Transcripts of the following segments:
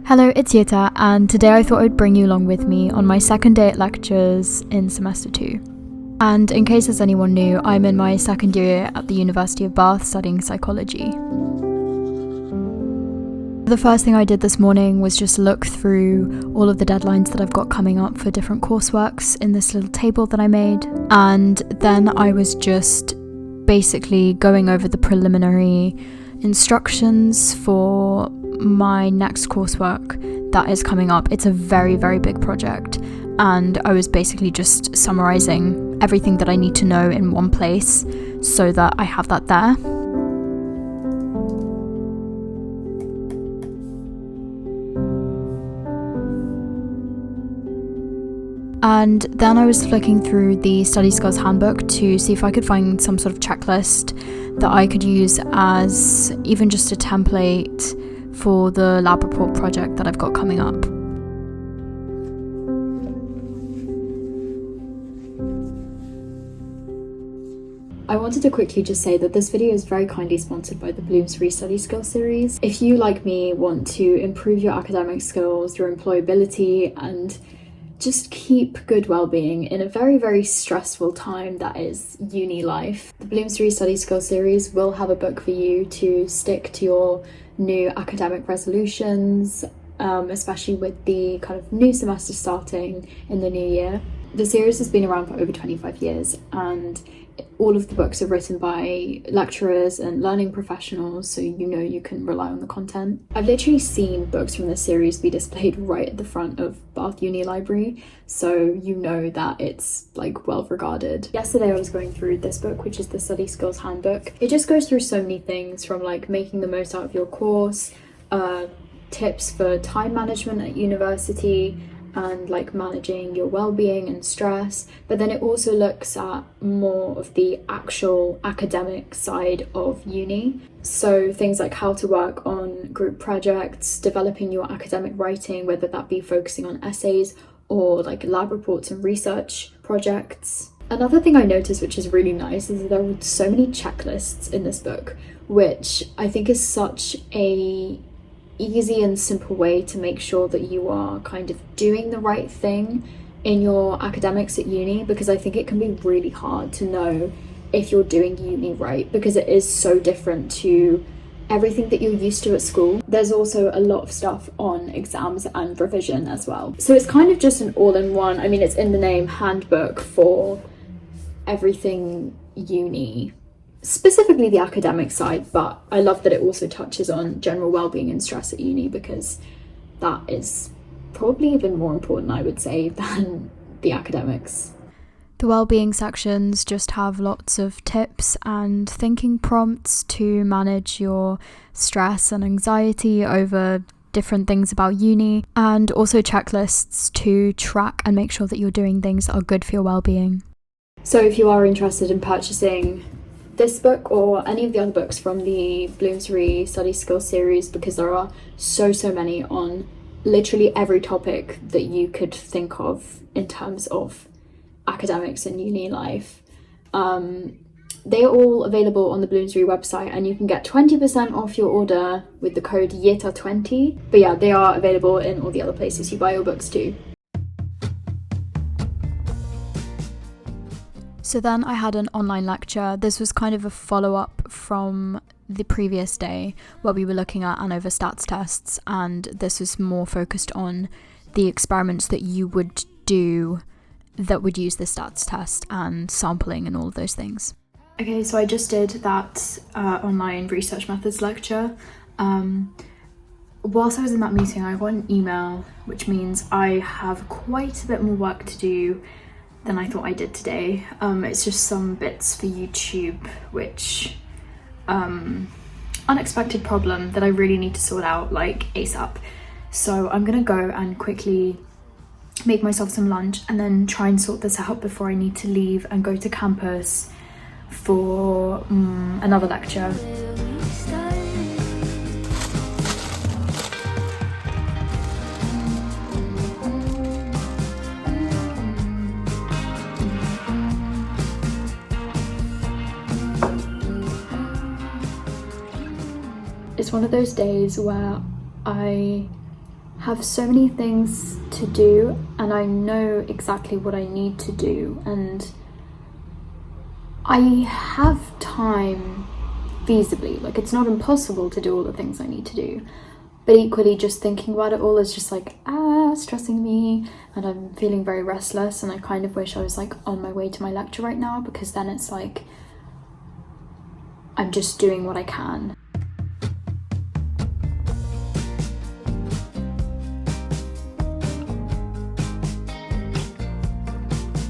Hello, it's Jeta, and today I thought I'd bring you along with me on my second day at lectures in semester 2. And in case there's anyone new, I'm in my second year at the University of Bath studying psychology. The first thing I did this morning was just look through all of the deadlines that I've got coming up for different courseworks in this little table that I made, and then I was just basically going over the preliminary instructions for my next coursework that is coming up. It's a very, very big project, and I was basically just summarising everything that I need to know in one place so that I have that there. And then I was flicking through the Study Skills Handbook to see if I could find some sort of checklist that I could use as even just a template for the lab report project that I've got coming up. I wanted to quickly just say that this video is very kindly sponsored by the Bloomsbury Study Skills series. If you, like me, want to improve your academic skills, your employability, and just keep good well-being in a very, very stressful time that is uni life, the Bloomsbury Study Skills series will have a book for you to stick to your new academic resolutions, especially with the kind of new semester starting in the new year. The series has been around for over 25 years, and all of the books are written by lecturers and learning professionals, so you know you can rely on the content. I've literally seen books from this series be displayed right at the front of Bath Uni Library, so you know that it's like well regarded. Yesterday I was going through this book, which is the Study Skills Handbook. It just goes through so many things, from like making the most out of your course, tips for time management at university, and like managing your well-being and stress, but then it also looks at more of the actual academic side of uni. So things like how to work on group projects, developing your academic writing, whether that be focusing on essays or like lab reports and research projects. Another thing I noticed, which is really nice, is that there are so many checklists in this book, which I think is such a easy and simple way to make sure that you are kind of doing the right thing in your academics at uni, because I think it can be really hard to know if you're doing uni right, because it is so different to everything that you're used to at school. There's also a lot of stuff on exams and revision as well. So it's kind of just an all-in-one, I mean, it's in the name, handbook for everything uni, specifically the academic side, but I love that it also touches on general well-being and stress at uni, because that is probably even more important, I would say, than the academics. The well-being sections just have lots of tips and thinking prompts to manage your stress and anxiety over different things about uni, and also checklists to track and make sure that you're doing things that are good for your well-being. So if you are interested in purchasing this book or any of the other books from the Bloomsbury Study Skills series, because there are so many on literally every topic that you could think of in terms of academics and uni life. They are all available on the Bloomsbury website, and you can get 20% off your order with the code YETA20. But yeah, they are available in all the other places you buy your books too. So then I had an online lecture. This was kind of a follow-up from the previous day where we were looking at ANOVA stats tests, and this was more focused on the experiments that you would do that would use the stats test and sampling and all of those things. Okay, so I just did that online research methods lecture. Whilst I was in that meeting, I got an email, which means I have quite a bit more work to do than I thought I did today. It's just some bits for YouTube, which unexpected problem that I really need to sort out like ASAP. So I'm gonna go and quickly make myself some lunch and then try and sort this out before I need to leave and go to campus for another lecture. It's one of those days where I have so many things to do, and I know exactly what I need to do, and I have time feasibly. Like, it's not impossible to do all the things I need to do, but equally just thinking about it all is just like stressing me, and I'm feeling very restless, and I kind of wish I was like on my way to my lecture right now, because then it's like I'm just doing what I can.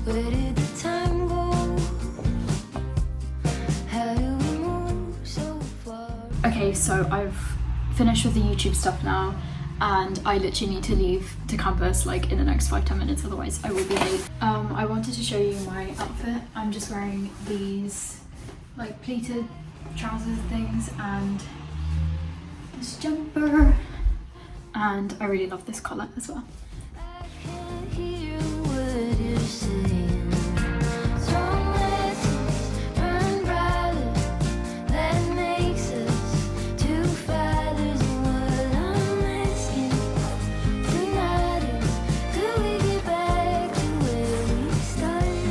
Where did the time go? How do we move so far? Okay, so I've finished with the YouTube stuff now, and I literally need to leave to campus like in the next 5-10 minutes, otherwise I will be late. I wanted to show you my outfit. I'm just wearing these like pleated trousers things and this jumper, and I really love this colour as well. I can't hear what you're saying. Strong lessons burn brighter. That makes us two fighters. And what I'm asking tonight is, could we get back to where we started?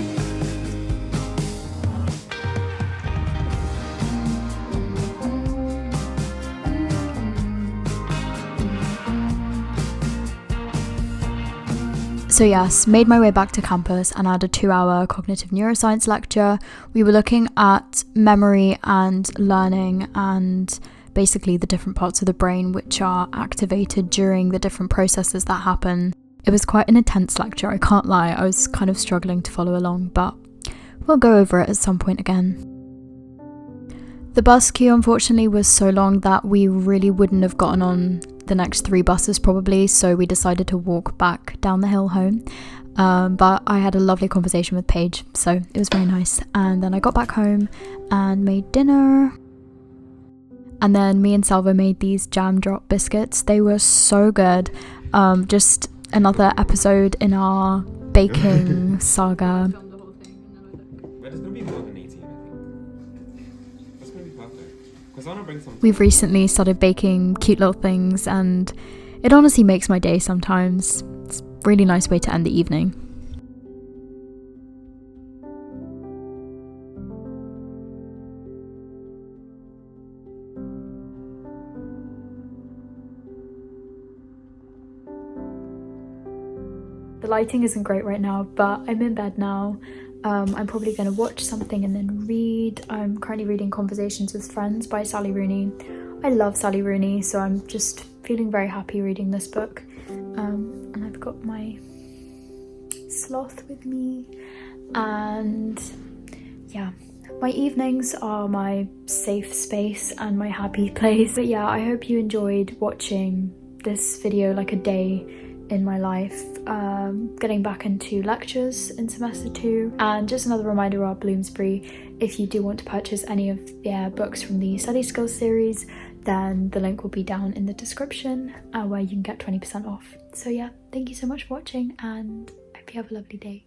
So yes, made my way back to campus and had a 2-hour cognitive neuroscience lecture. We were looking at memory and learning, and basically the different parts of the brain which are activated during the different processes that happen. It was quite an intense lecture, I can't lie. I was kind of struggling to follow along, but we'll go over it at some point again. The bus queue unfortunately was so long that we really wouldn't have gotten on the next 3 buses probably, so we decided to walk back down the hill home. But I had a lovely conversation with Paige, so it was very nice. And then I got back home and made dinner. And then me and Salva made these jam drop biscuits. They were so good. Just another episode in our baking saga. But it's gonna be more than 18, I think. That's gonna be perfect. Because I wanna bring some. We've recently started baking cute little things, and it honestly makes my day sometimes. It's a really nice way to end the evening. The lighting isn't great right now, but I'm in bed now. I'm probably going to watch something and then read. I'm currently reading Conversations with Friends by Sally Rooney. I love Sally Rooney, so I'm just feeling very happy reading this book. And I've got my sloth with me. And yeah, my evenings are my safe space and my happy place. But yeah, I hope you enjoyed watching this video, like a day in my life, getting back into lectures in semester 2. And just another reminder about Bloomsbury, if you do want to purchase any of their books from the study skills series, then the link will be down in the description, where you can get 20% off. So yeah, thank you so much for watching, and I hope you have a lovely day.